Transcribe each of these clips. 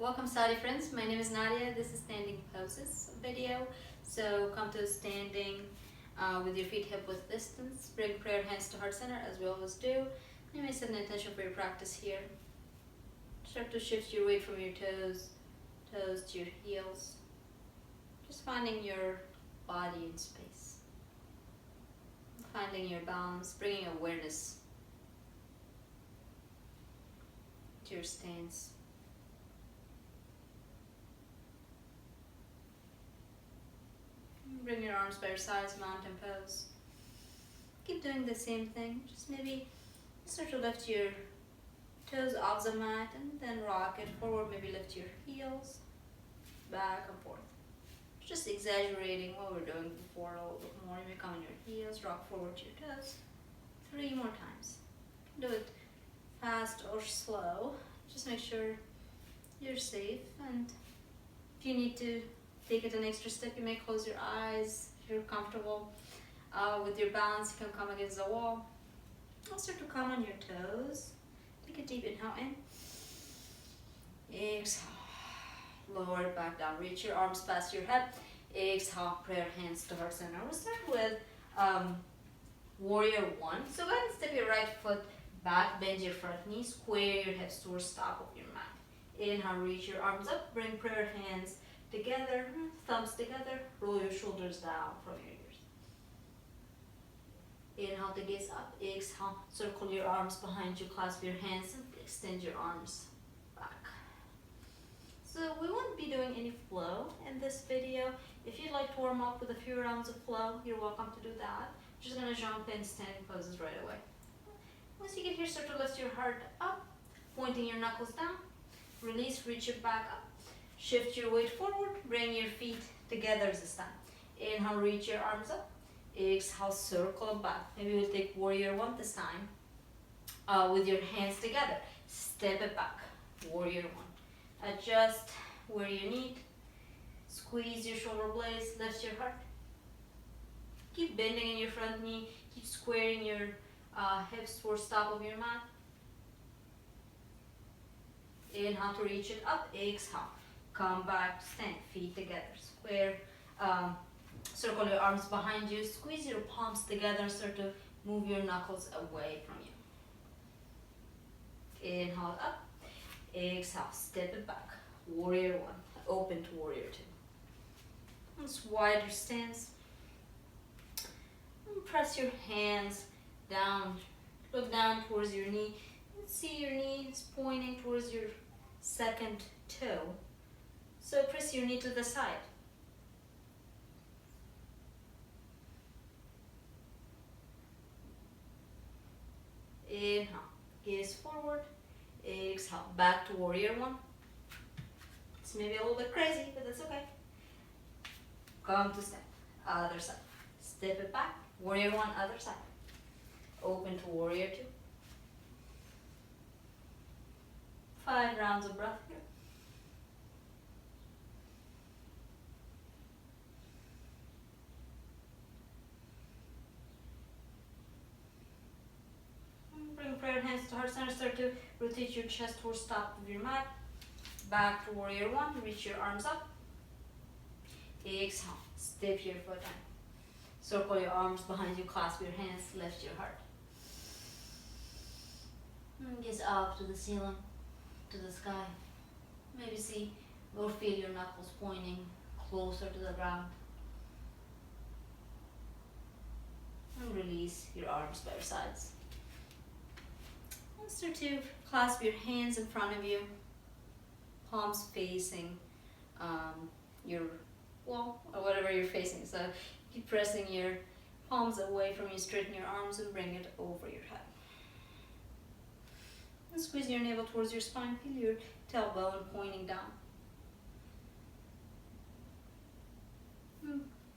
Welcome Sati friends, my name is Nadia. This is standing poses video. So come to standing with your feet hip width distance. Bring prayer hands to heart center as we always do. You may set an intention for your practice here. Start to shift your weight from your toes to your heels. Just finding your body in space. Finding your balance, bringing awareness to your stance. Bring your arms by your sides, mountain pose. Keep doing the same thing. Just maybe start to lift your toes off the mat and then rock it forward. Maybe lift your heels back and forth. Just exaggerating what we were doing before a little bit more. You may come on your heels, rock forward to your toes. 3 more times. Do it fast or slow. Just make sure you're safe, and if you need to take it an extra step, you may close your eyes if you're comfortable. With your balance, you can come against the wall. Start to come on your toes. Take a deep inhale in. Exhale. Lower it back down. Reach your arms past your head. Exhale. Prayer hands to heart center. We'll start with warrior one. So go ahead and step your right foot back. Bend your front knee. Square your hips towards top of your mat. Inhale. Reach your arms up. Bring prayer hands together, thumbs together, roll your shoulders down from your ears. Inhale to gaze up, exhale, circle your arms behind you, clasp your hands and extend your arms back. So we won't be doing any flow in this video. If you'd like to warm up with a few rounds of flow, you're welcome to do that. I'm just gonna jump in standing poses right away. Once you get here, start to lift your heart up, pointing your knuckles down, release, reach it back up. Shift your weight forward, bring your feet together this time. Inhale, reach your arms up. Exhale, circle it back. Maybe we'll take warrior one this time. With your hands together. Step it back. Warrior one. Adjust where you need. Squeeze your shoulder blades, lift your heart. Keep bending in your front knee. Keep squaring your hips towards top of your mat. Inhale to reach it up. Exhale. Come back, stand, feet together, square, circle your arms behind you, squeeze your palms together, start to move your knuckles away from you. Inhale up, exhale, step it back, warrior one, open to warrior two. It's wider stance. And press your hands down, look down towards your knee, and see your knee is pointing towards your second toe. So press your knee to the side. Inhale, gaze forward. Exhale, back to warrior one. It's maybe a little bit crazy, but that's okay. Come to stand, other side. Step it back, warrior one, other side. Open to warrior two. 5 rounds of breath here. Bring prayer hands to heart center. Start to rotate your chest towards top of your mat. Back to warrior one. Reach your arms up. Exhale. Step your foot in. Circle your arms behind you. Clasp your hands. Lift your heart. And gaze up to the ceiling, to the sky. Maybe see or feel your knuckles pointing closer to the ground. And release your arms by your sides. Start to clasp your hands in front of you, palms facing your wall or whatever you're facing. So keep pressing your palms away from you, straighten your arms and bring it over your head. And squeeze your navel towards your spine, feel your tailbone pointing down.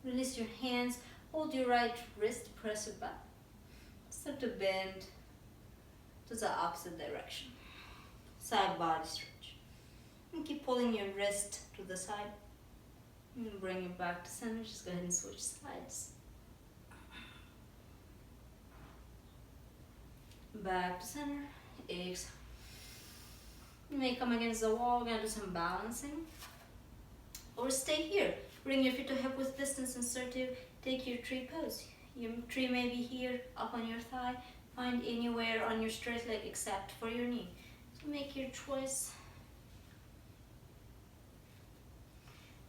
Release your hands, hold your right wrist, press it back. Start to bend to the opposite direction. Side body stretch. And keep pulling your wrist to the side. And bring it back to center. Just go ahead and switch sides. Back to center. Exhale. You may come against the wall. We're gonna do some balancing. Or stay here. Bring your feet to hip width distance and start to take your tree pose. Your tree may be here, up on your thigh. Find anywhere on your straight leg except for your knee. So make your choice.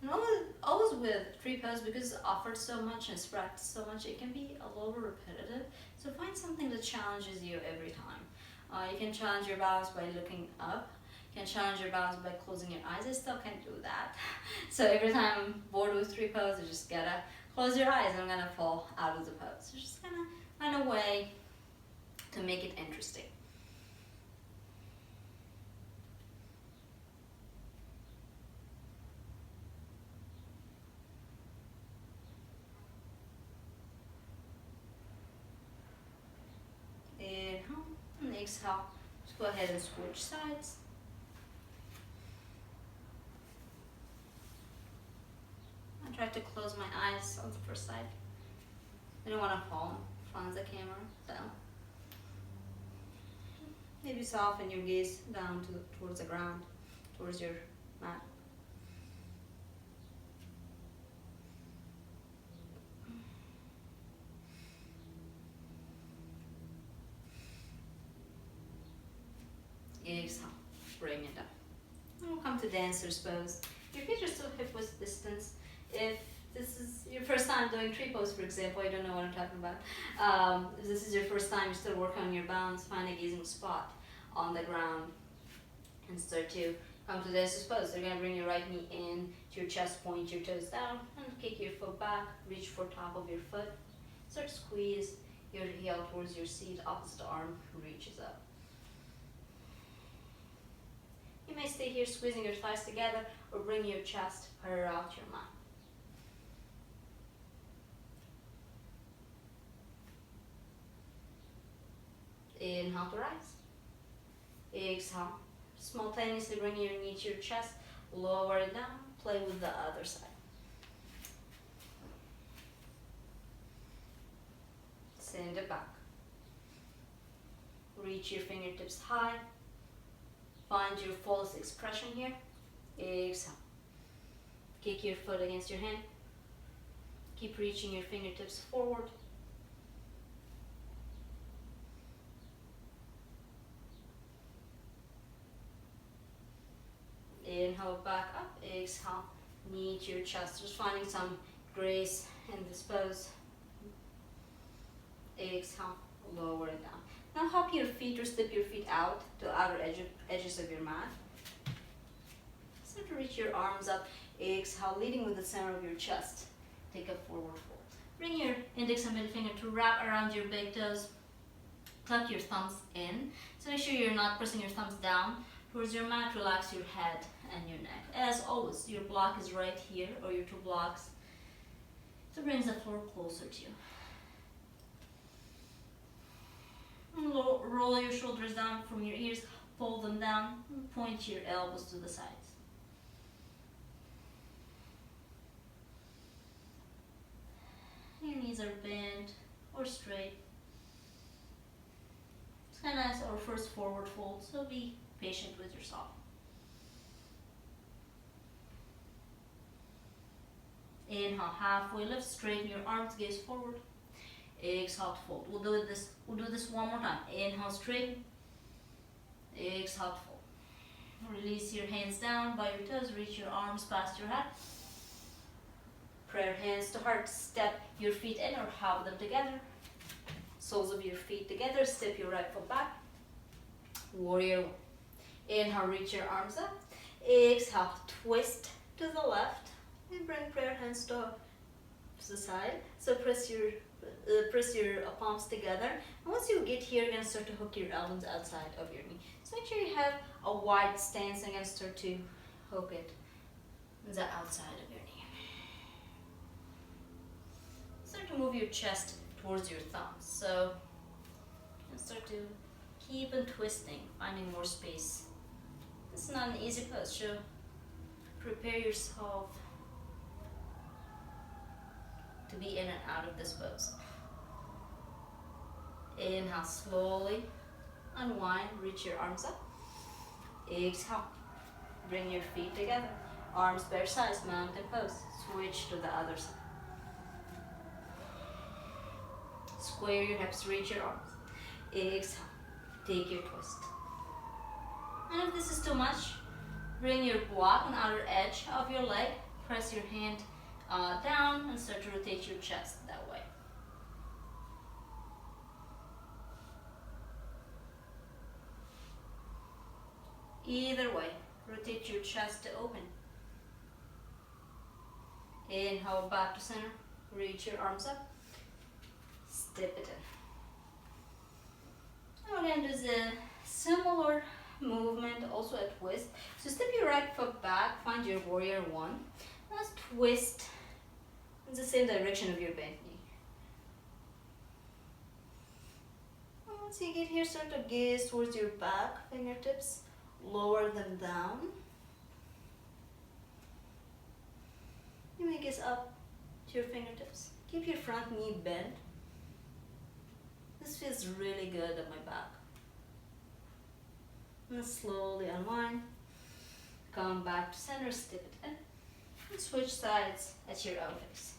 And always with tree pose, because it's offered so much and it's practiced so much, it can be a little repetitive. So find something that challenges you every time. You can challenge your balance by looking up. You can challenge your balance by closing your eyes. I still can't do that. So every time I'm bored with tree pose, you just gotta close your eyes and I'm gonna fall out of the pose. You're just gonna find a way to make it interesting. Inhale and exhale. Just go ahead and switch sides. I try to close my eyes on the first side. I don't want to fall in front of the camera, so maybe soften your gaze down towards the ground, towards your mat. Exhale, bring it down. And we'll come to dancer's pose. Your feet are still hip width distance. If this is your first time doing tree pose, for example, I don't know what I'm talking about. If this is your first time, you're still working on your balance, find a gazing spot on the ground and start to come to dancer's pose. So you're gonna bring your right knee in to your chest, point your toes down, and kick your foot back, reach for top of your foot. Start to squeeze your heel towards your seat, opposite arm reaches up. You may stay here squeezing your thighs together or bring your chest around your mat. Inhale to rise. Exhale. Simultaneously bring your knee to your chest, lower it down, play with the other side. Send it back. Reach your fingertips high. Find your fullest expression here. Exhale. Kick your foot against your hand. Keep reaching your fingertips forward. Inhale back up. Exhale. Knee to your chest. Just finding some grace in this pose. Exhale. Lower it down. Now hop your feet or step your feet out to outer edges of your mat. Start to reach your arms up. Exhale, leading with the center of your chest. Take a forward fold. Bring your index and middle finger to wrap around your big toes. Tuck your thumbs in. So make sure you're not pressing your thumbs down towards your mat. Relax your head and your neck. As always, your block is right here, or your two blocks. So brings the floor closer to you. Roll your shoulders down from your ears, fold them down, and point your elbows to the sides. Your knees are bent or straight. It's kind of our first forward fold, so be patient with yourself. Inhale, halfway lift, straighten your arms, gaze forward. Exhale to fold. We'll do this one more time. Inhale, straighten. Exhale to fold. Release your hands down by your toes. Reach your arms past your head. Prayer hands to heart. Step your feet in or hug them together. Soles of your feet together. Step your right foot back. Warrior one. Inhale, reach your arms up. Exhale, twist to the left. And bring prayer hands to the side. So press your palms together. And once you get here, you're going to start to hook your elbows outside of your knee. So make sure you have a wide stance and you're going to start to hook it the outside of your knee. Start to move your chest towards your thumbs. So start to keep on twisting, finding more space. This is not an easy pose, so prepare yourself to be in and out of this pose. Inhale, slowly unwind, reach your arms up. Exhale. Bring your feet together. Arms by your sides, mountain pose. Switch to the other side. Square your hips, reach your arms. Exhale. Take your twist. And if this is too much, bring your block on the outer edge of your leg. Press your hand down and start to rotate your chest that way. Either way, rotate your chest to open. Inhale, back to center. Reach your arms up. Step it in. And we're going to do a similar movement, also a twist. So step your right foot back, find your warrior one. Let's twist in the same direction of your bent knee. Once you get here, start to gaze towards your back, fingertips. Lower them down. You may gaze up to your fingertips. Keep your front knee bent. This feels really good at my back. And slowly unwind. Come back to center, step it in. And switch sides at your own pace.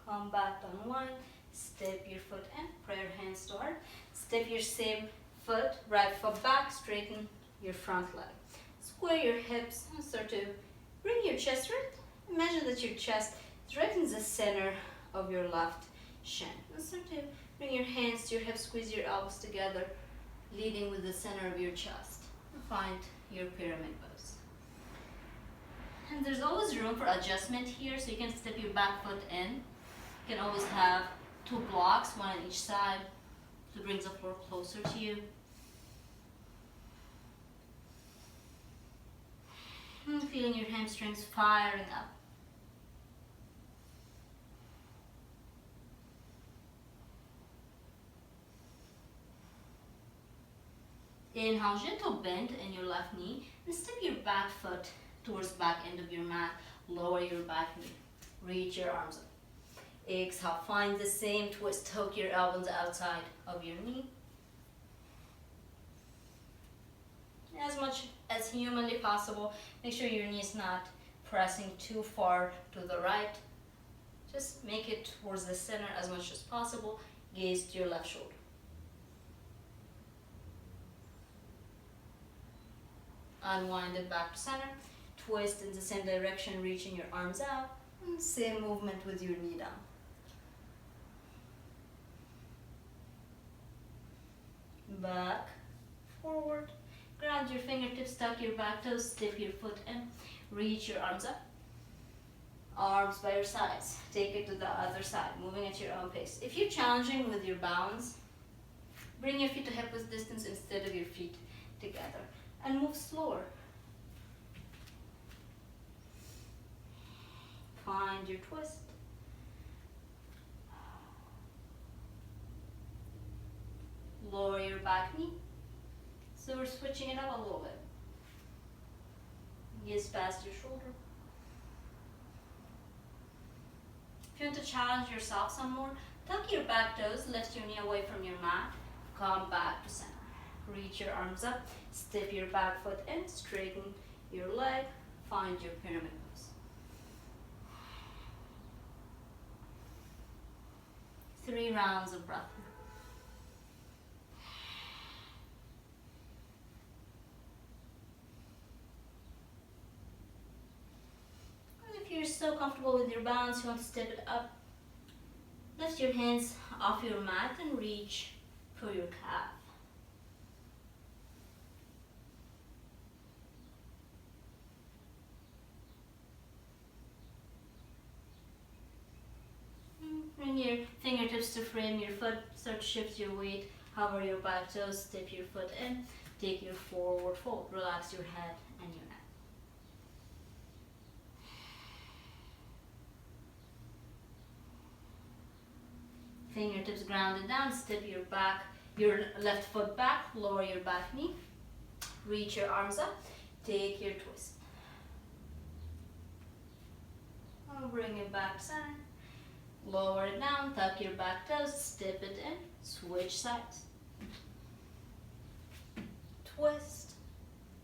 Come back to unwind, step your foot in, prayer hands to heart. Step your same foot, right foot back, straighten your front leg. Square your hips and start to bring your chest right. Imagine that your chest is right in the center of your left shin. And start to bring your hands to your hips, squeeze your elbows together, leading with the center of your chest. And find your pyramid pose. And there's always room for adjustment here, so you can step your back foot in. You can always have two blocks, one on each side, to bring the floor closer to you. And feeling your hamstrings firing up. Inhale, gentle bend in your left knee, and step your back foot towards the back end of your mat. Lower your back knee. Reach your arms up. Exhale, find the same twist. Hook your elbows outside of your knee. As much as humanly possible, make sure your knee is not pressing too far to the right. Just make it towards the center as much as possible. Gaze to your left shoulder. Unwind it back to center. Twist in the same direction, reaching your arms out. And same movement with your knee down. Back, forward. Ground your fingertips, tuck your back toes, step your foot in. Reach your arms up. Arms by your sides. Take it to the other side, moving at your own pace. If you're challenging with your balance, bring your feet to hip width distance instead of your feet together. And move slower. Find your twist. Lower your back knee. So we're switching it up a little bit. Gaze past your shoulder. If you want to challenge yourself some more, tuck your back toes, lift your knee away from your mat, come back to center. Reach your arms up, step your back foot in, straighten your leg, find your pyramid pose. 3 rounds of breath. And if you're so comfortable with your balance, you want to step it up, lift your hands off your mat and reach for your calf. Bring your fingertips to frame your foot, start to shift your weight, hover your back toes, step your foot in, take your forward fold, relax your head and your neck. Fingertips grounded down, step your back your left foot back, lower your back knee, reach your arms up, take your twist. Bring it back center, lower it down, tuck your back toes, step it in, switch sides. Twist,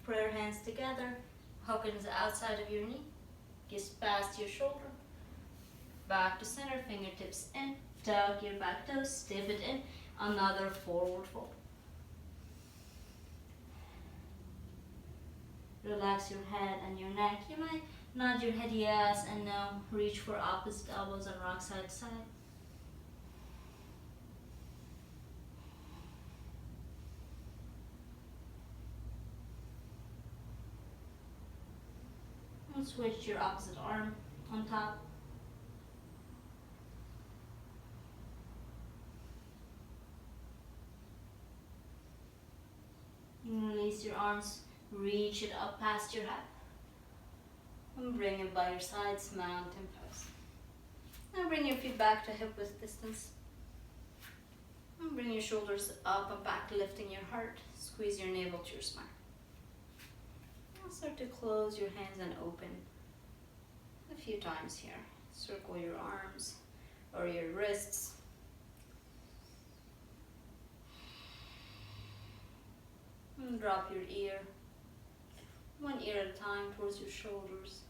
prayer hands together, hook into the outside of your knee, kiss past your shoulder, back to center, fingertips in, tuck your back toes, step it in, another forward fold. Relax your head and your neck. You might nod your head yes and no. Reach for opposite elbows and rock side to side. And switch to your opposite arm on top. And release your arms. Reach it up past your head. And bring it by your sides, mountain pose. Now bring your feet back to hip width distance. And bring your shoulders up and back, lifting your heart. Squeeze your navel to your spine. Now start to close your hands and open a few times here. Circle your arms or your wrists. And drop your ear. One ear at a time towards your shoulders.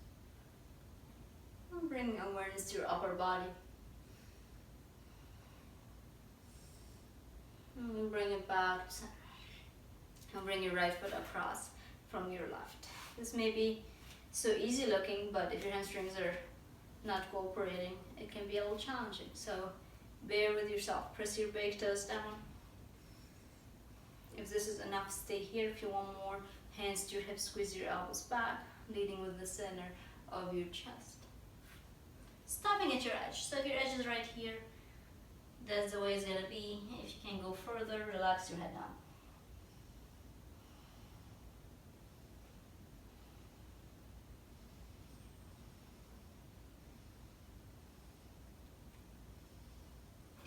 And bring awareness to your upper body. And bring it back to center. And bring your right foot across from your left. This may be so easy looking, but if your hamstrings are not cooperating, it can be a little challenging. So bear with yourself. Press your big toes down. If this is enough, stay here. If you want more, hands to your hips, squeeze your elbows back, leading with the center of your chest. Stopping at your edge. So if your edge is right here, that's the way it's gonna be. If you can go further, relax your head down.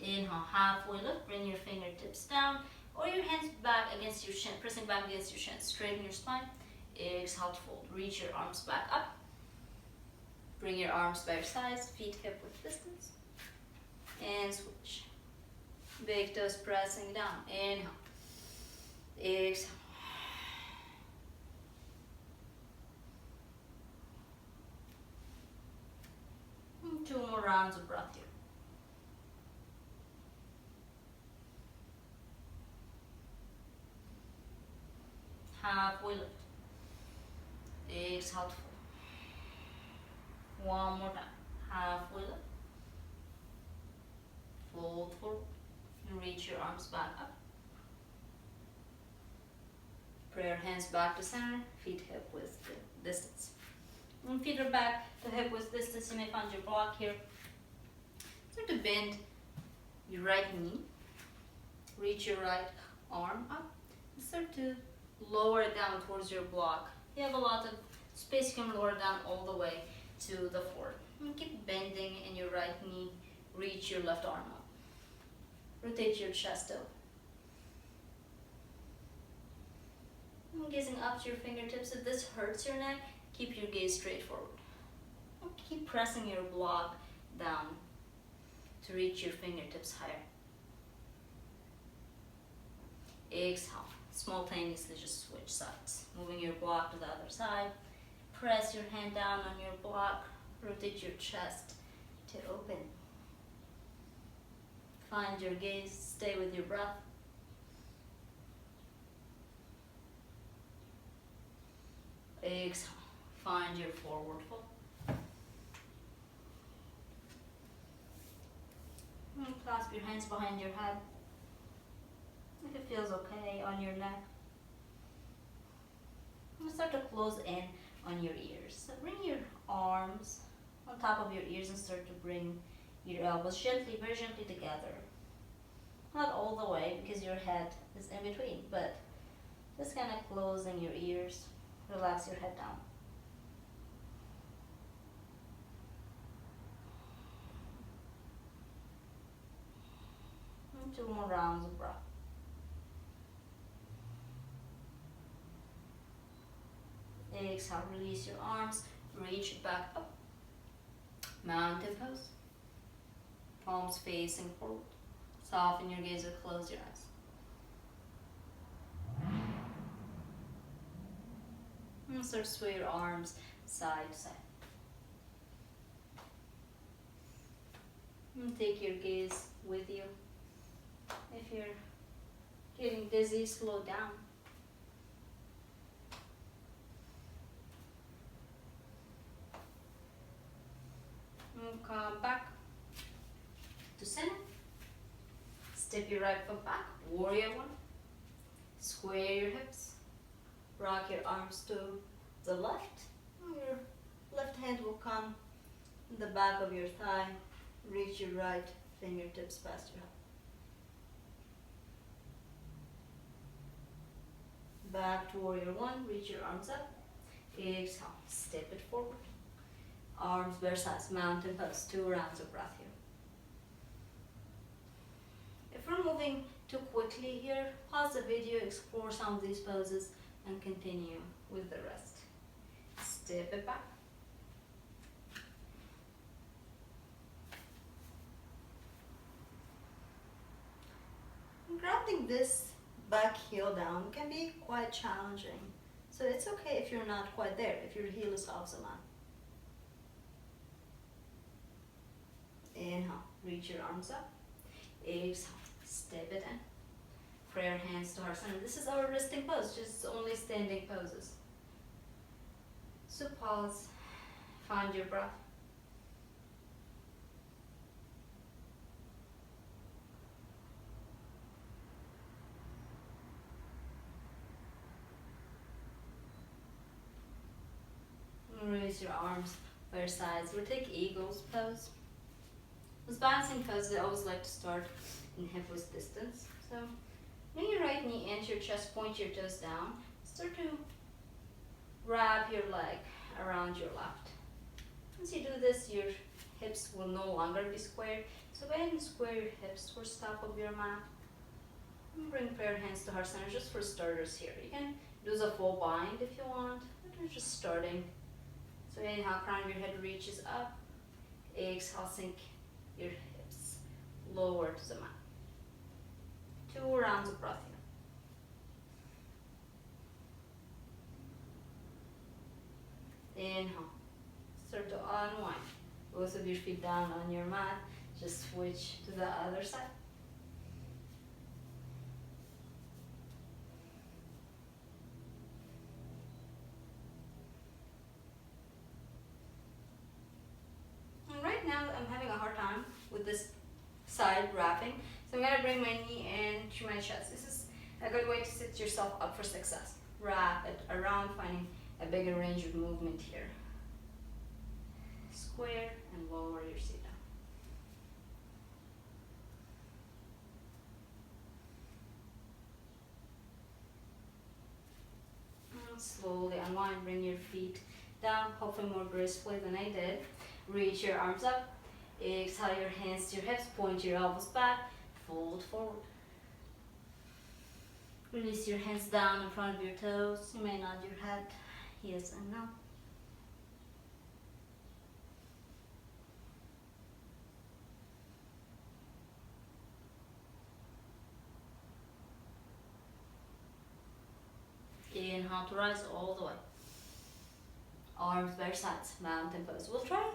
Inhale, halfway lift, bring your fingertips down or your hands back against your shin, pressing back against your shin, straighten your spine. Exhale to fold, reach your arms back up. Bring your arms by your sides, feet hip width distance. And switch. Big toes pressing down, inhale. Exhale. And 2 more rounds of breath here. Halfway lift. Exhale to fold. One more time. Halfway lift. Fold forward. And reach your arms back up. Prayer hands back to center. Feet hip width distance. When feet are back to hip width distance, you may find your block here. Start to bend your right knee. Reach your right arm up. And start to lower it down towards your block. You have a lot of space, you can lower it down all the way to the floor. And keep bending in your right knee. Reach your left arm up. Rotate your chest up. And gazing up to your fingertips. If this hurts your neck, keep your gaze straight forward. And keep pressing your block down to reach your fingertips higher. Exhale. Simultaneously just switch sides. Moving your block to the other side. Press your hand down on your block. Rotate your chest to open. Find your gaze. Stay with your breath. Exhale. Find your forward fold. And clasp your hands behind your head. If it feels okay on your neck. And start to close in on your ears. So bring your arms on top of your ears and start to bring your elbows gently, very gently together. Not all the way because your head is in between, but just kind of closing your ears. Relax your head down. And 2 more rounds of breath. Exhale, release your arms, reach it back up. Mountain pose. Palms facing forward. Soften your gaze or close your eyes. And start to sway your arms side to side. And take your gaze with you. If you're getting dizzy, slow down. And come back to center. Step your right foot back, warrior one. Square your hips. Rock your arms to the left. Your left hand will come in the back of your thigh. Reach your right fingertips past your heart. Back to warrior one. Reach your arms up. Exhale. Step it forward. Arms bare sides. Mountain pose. 2 rounds of breath here. If we're moving too quickly here, pause the video, explore some of these poses, and continue with the rest. Step it back. Grounding this back heel down can be quite challenging. So it's okay if you're not quite there, if your heel is off the mat. Inhale, reach your arms up. Exhale, step it in. Prayer hands to heart center. This is our resting pose, just only standing poses. So pause, find your breath. Raise your arms by your sides. We'll take eagle's pose. With balancing poses, I always like to start in hip width distance. So bring your right knee into your chest, point your toes down. Start to wrap your leg around your left. Once you do this, your hips will no longer be squared. So go ahead and square your hips towards the top of your mat. And bring prayer hands to heart center just for starters here. You can do the full bind if you want, but we're just starting. So inhale, crown of your head reaches up. Exhale, sink your hips lower to the mat. 2 rounds of breath here. Inhale. Start to unwind. Both of your feet down on your mat. Just switch to the other side. And right now I'm having a hard time with this side wrapping. So I'm going to bring my knee into my chest. This is a good way to set yourself up for success. Wrap it around, finding a bigger range of movement here. Square and lower your seat down. And slowly unwind, bring your feet down, hopefully more gracefully than I did. Reach your arms up. Exhale your hands to your hips, point your elbows back, fold forward. Release your hands down in front of your toes. You may nod your head, yes and no. Inhale to rise all the way. Arms bare sides, mountain pose. We'll try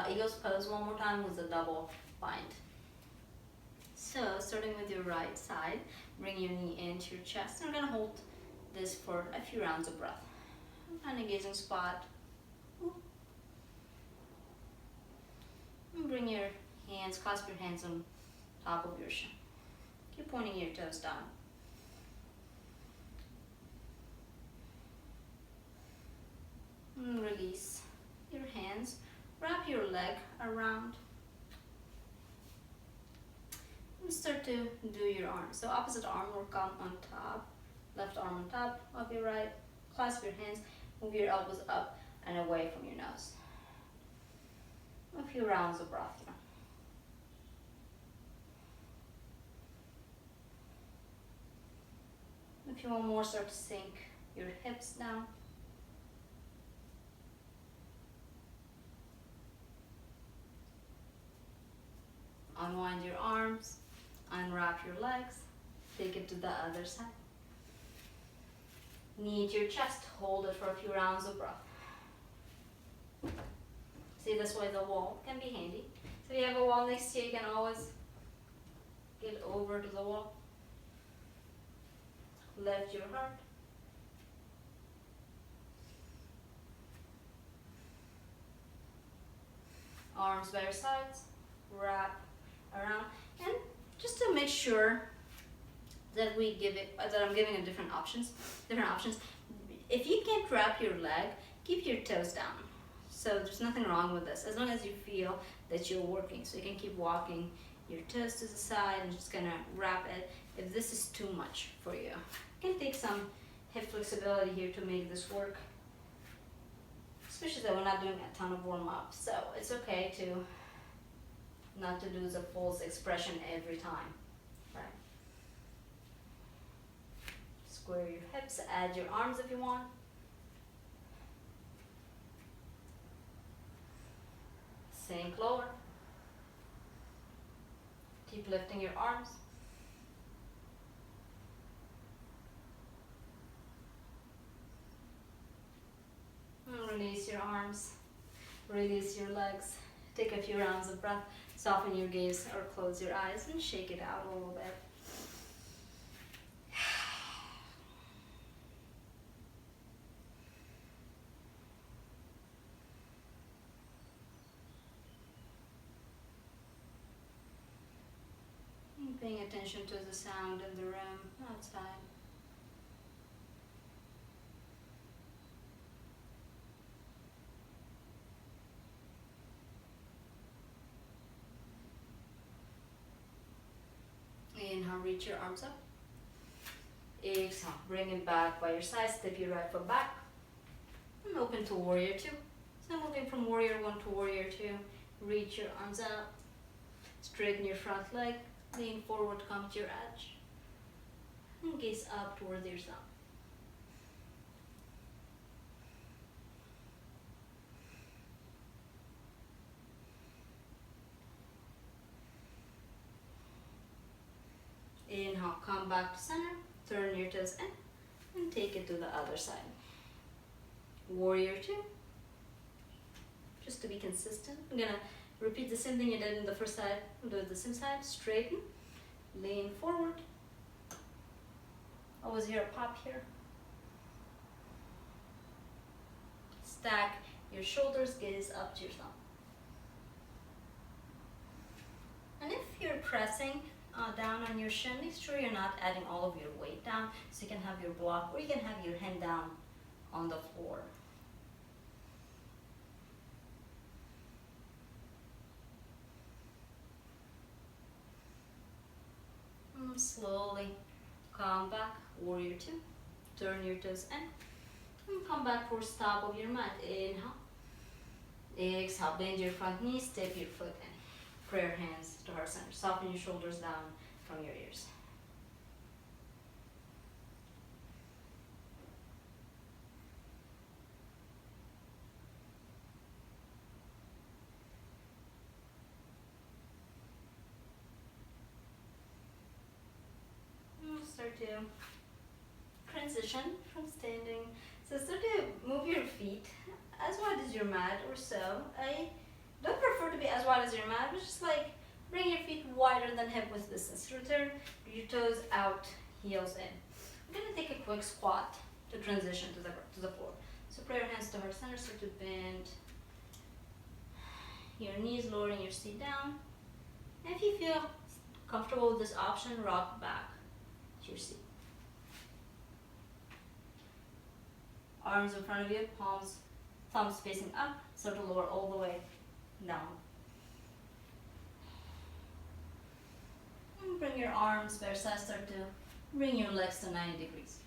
eagle's pose one more time with a double bind. So starting with your right side, bring your knee into your chest. And we're gonna hold this for a few rounds of breath. Find a gazing spot. And bring your hands, clasp your hands on top of your shin. Keep pointing your toes down. And release your hands. Wrap your leg around. And start to do your arms. So opposite arm will come on top. Left arm on top of your right. Clasp your hands. Move your elbows up and away from your nose. A few rounds of breath here. If you want more, start to sink your hips down. Unwind your arms, unwrap your legs, take it to the other side. Knead your chest, hold it for a few rounds of breath. See, this way the wall can be handy. So if you have a wall next to you, you can always get over to the wall. Lift your heart. Arms by your sides, wrap around, and just to make sure that we give it, that I'm giving it different options. If you can't wrap your leg, keep your toes down. So there's nothing wrong with this, as long as you feel that you're working. So you can keep walking your toes to the side and just gonna wrap it. If this is too much for you, you can take some hip flexibility here to make this work. Especially that we're not doing a ton of warm up, so it's okay to not to do the full expression every time, right? Square your hips, add your arms if you want. Sink lower. Keep lifting your arms. And release your arms, release your legs. Take a few rounds of breath, soften your gaze or close your eyes and shake it out a little bit. Paying attention to the sound in the room outside. Inhale, reach your arms up. Exhale, bring it back by your side, step your right foot back. And open to warrior two. So moving from warrior one to warrior two. Reach your arms up. Straighten your front leg. Lean forward, come to your edge. And gaze up towards your thumb. Inhale, come back to center. Turn your toes in and take it to the other side. Warrior two. Just to be consistent, I'm gonna repeat the same thing you did in the first side. We'll do it the same side. Straighten, lean forward. Always hear a pop here. Stack your shoulders, gaze up to your thumb. And if you're pressing down on your shin, make sure you're not adding all of your weight down, so you can have your block, or you can have your hand down on the floor. Slowly come back, warrior two. Turn your toes in and come back for stop of your mat. Inhale. Exhale, bend your front knee, step your foot in. Prayer hands to heart center. Soften your shoulders down from your ears. Start to transition from standing. So start to move your feet as wide as your mat or so. I don't prefer to be as wide as your mat, but just like bring your feet wider than hip width distance. Return your toes out, heels in. I'm gonna take a quick squat to transition to the floor. So prayer hands to heart center, start to bend your knees, lowering your seat down. And if you feel comfortable with this option, rock back to your seat. Arms in front of you, palms, thumbs facing up, start to lower all the way down. And bring your arms by your side, start to bring your legs to 90 degrees.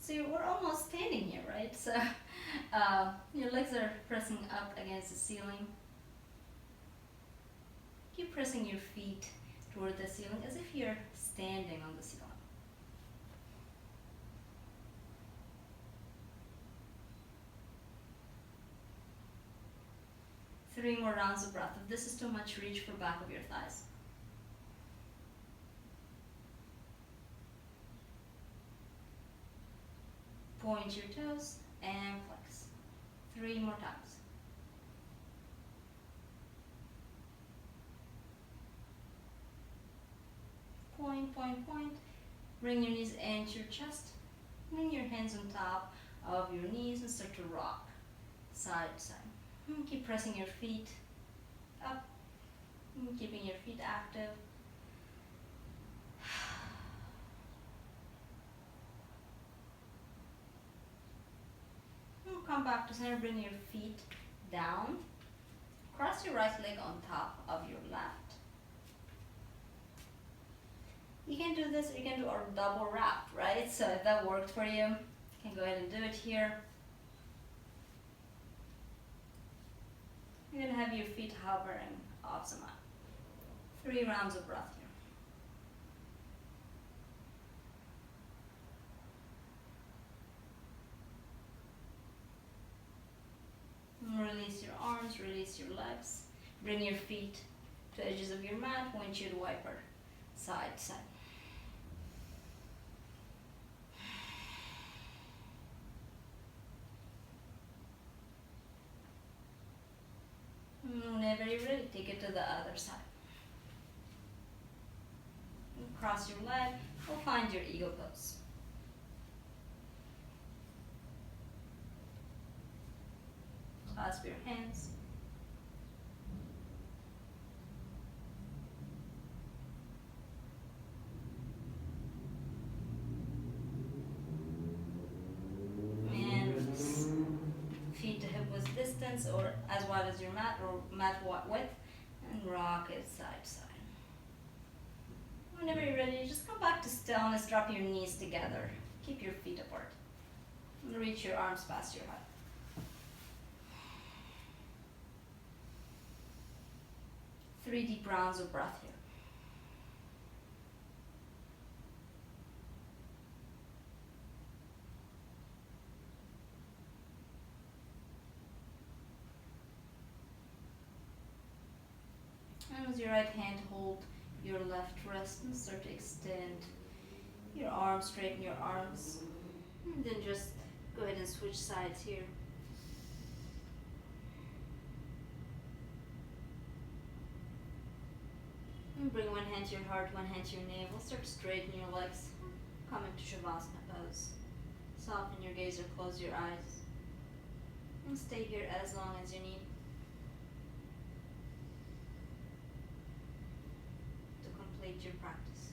So we're almost standing here, right? So your legs are pressing up against the ceiling. Keep pressing your feet toward the ceiling as if you're standing on the ceiling. 3 more rounds of breath. If this is too much, reach for back of your thighs. Point your toes and flex. 3 more times. Point, point, point. Bring your knees into your chest. Bring your hands on top of your knees and start to rock side to side. Keep pressing your feet up, keeping your feet active. Come back to center, bring your feet down. Cross your right leg on top of your left. You can do this, you can do a double wrap, right? So if that worked for you, you can go ahead and do it here. You're gonna have your feet hovering off the mat. 3 rounds of breath here. Release your arms, release your legs. Bring your feet to the edges of your mat, windshield wiper, side to side. Whenever you're ready, take it to the other side. Cross your leg, or find your eagle pose. Clasp your hands. And release. Feet to hip width distance or as wide as your mat or mat width, and rock it side to side. Whenever you're ready, just come back to stillness, drop your knees together. Keep your feet apart. And reach your arms past your head. Three deep rounds of breath here. And with your right hand, hold your left wrist and start to extend your arms, straighten your arms. And then just go ahead and switch sides here. And bring one hand to your heart, one hand to your navel. Start to straighten your legs. Come into Shavasana pose. Soften your gaze or close your eyes. And stay here as long as you need. Complete your practice.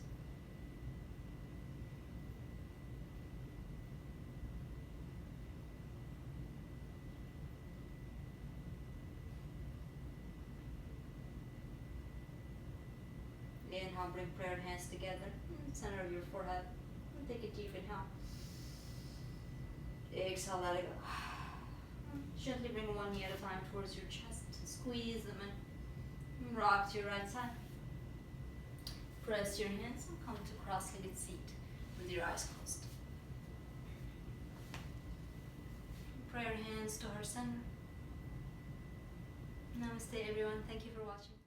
Inhale, bring prayer hands together in the center of your forehead. And take a deep inhale. Exhale, let it go. Gently bring one knee at a time towards your chest. Squeeze them in. Rock to your right side. Press your hands and come to cross-legged seat with your eyes closed. Prayer hands to our center. Namaste everyone. Thank you for watching.